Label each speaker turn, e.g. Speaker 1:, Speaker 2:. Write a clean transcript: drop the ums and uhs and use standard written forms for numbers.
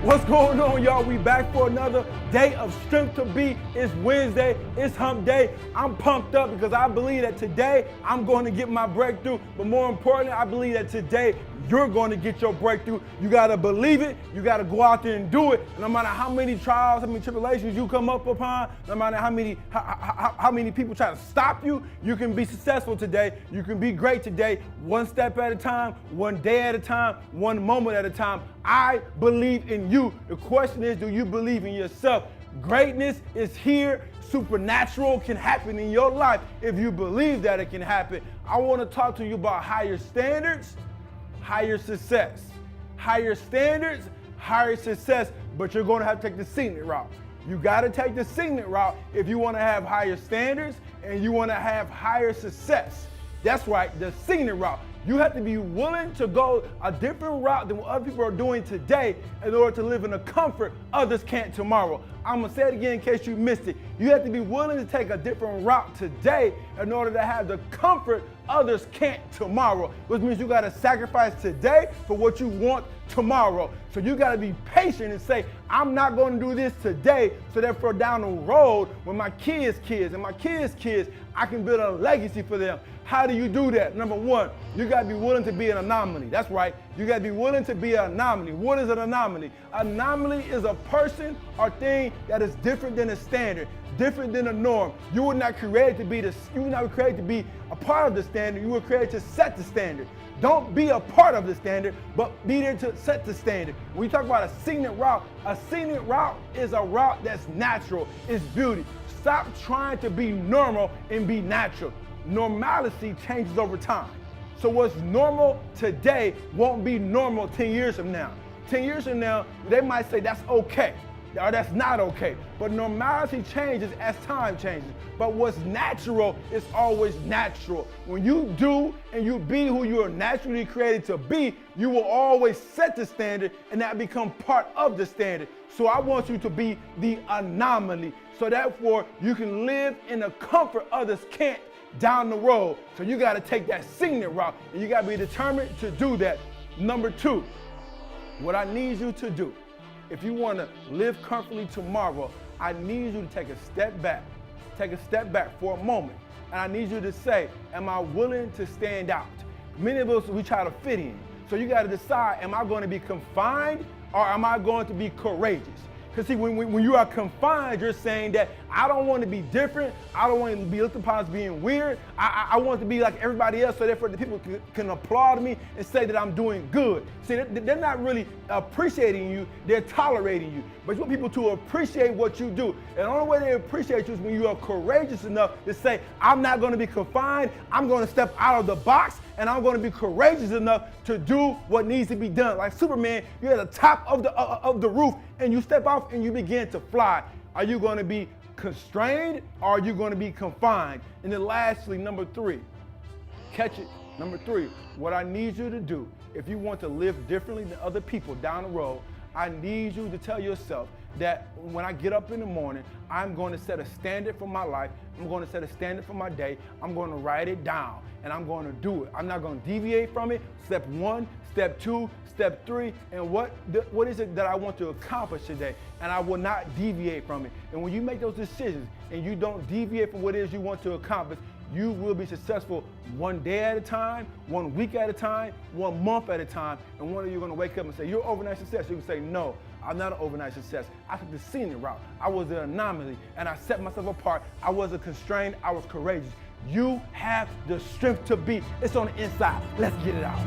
Speaker 1: What's going on, y'all? We back for another day of Strength to Be. It's Wednesday, it's hump day. I'm pumped up because I believe that today I'm going to get my breakthrough. But more importantly, I believe that today you're going to get your breakthrough. You got to believe it. You got to go out there and do it. And no matter how many trials, how many tribulations you come up upon, no matter how many people try to stop you, you can be successful today. You can be great today, one step at a time, one day at a time, one moment at a time. I believe in you. The question is, do you believe in yourself? Greatness is here. Supernatural can happen in your life if you believe that it can happen. I want to talk to you about higher standards, higher success. Higher standards, higher success, but you're going to have to take the Scenic route. You got to take the Scenic route if you want to have higher standards and you want to have higher success. That's right, the Scenic route. You have to be willing to go a different route than what other people are doing today in order to live in the comfort others can't tomorrow. I'm going to say it again in case you missed it. You have to be willing to take a different route today in order to have the comfort others can't tomorrow, which means you got to sacrifice today for what you want tomorrow. So you got to be patient and say, I'm not going to do this today so that for down the road when my kids' and my kids' I can build a legacy for them. How do you do that? Number one, you got to be willing to be an anomaly. That's right. You got to be willing to be an anomaly. What is an anomaly? Anomaly is a person or thing that is different than the standard, different than the norm. You were not created to be you were not created to be a part of the standard. You were created to set the standard. Don't be a part of the standard, but be there to set the standard. When you talk about a scenic route is a route that's natural, it's beauty. Stop trying to be normal and be natural. Normalcy changes over time. So what's normal today won't be normal 10 years from now. 10 years from now, they might say that's okay or that's not okay. But normality changes as time changes. But what's natural is always natural. When you do and you be who you are naturally created to be, you will always set the standard and that become part of the standard. So I want you to be the anomaly. So therefore, you can live in the comfort others can't down the road. So you got to take that Scenic route and you got to be determined to do that. Number two, what I need you to do, if you want to live comfortably tomorrow, I need you to take a step back. Take a step back for a moment. And I need you to say, am I willing to stand out? Many of us, we try to fit in. So you got to decide, am I going to be confined or am I going to be courageous? Because see, when you are confined, you're saying that I don't want to be different. I don't want to be looked upon as being weird. I want to be like everybody else so therefore the people can applaud me and say that I'm doing good. See, they're not really appreciating you. They're tolerating you. But you want people to appreciate what you do. And the only way they appreciate you is when you are courageous enough to say, I'm not going to be confined. I'm going to step out of the box and I'm going to be courageous enough to do what needs to be done. Like Superman, you're at the top of the roof and you step off and you begin to fly. Are you going to be constrained or are you going to be confined? And then lastly, number three, catch it. Number three, what I need you to do, if you want to live differently than other people down the road, I need you to tell yourself that when I get up in the morning, I'm going to set a standard for my life. I'm going to set a standard for my day. I'm going to write it down and I'm going to do it. I'm not going to deviate from it. Step one, step two, step three, and what is it that I want to accomplish today? And I will not deviate from it. And when you make those decisions and you don't deviate from what it is you want to accomplish, you will be successful one day at a time, 1 week at a time, 1 month at a time. And one of you are going to wake up and say, you're overnight success. You can say, no, I'm not an overnight success. I took the Scenic route. I was an anomaly and I set myself apart. I wasn't constrained. I was courageous. You have the strength to be. It's on the inside. Let's get it out.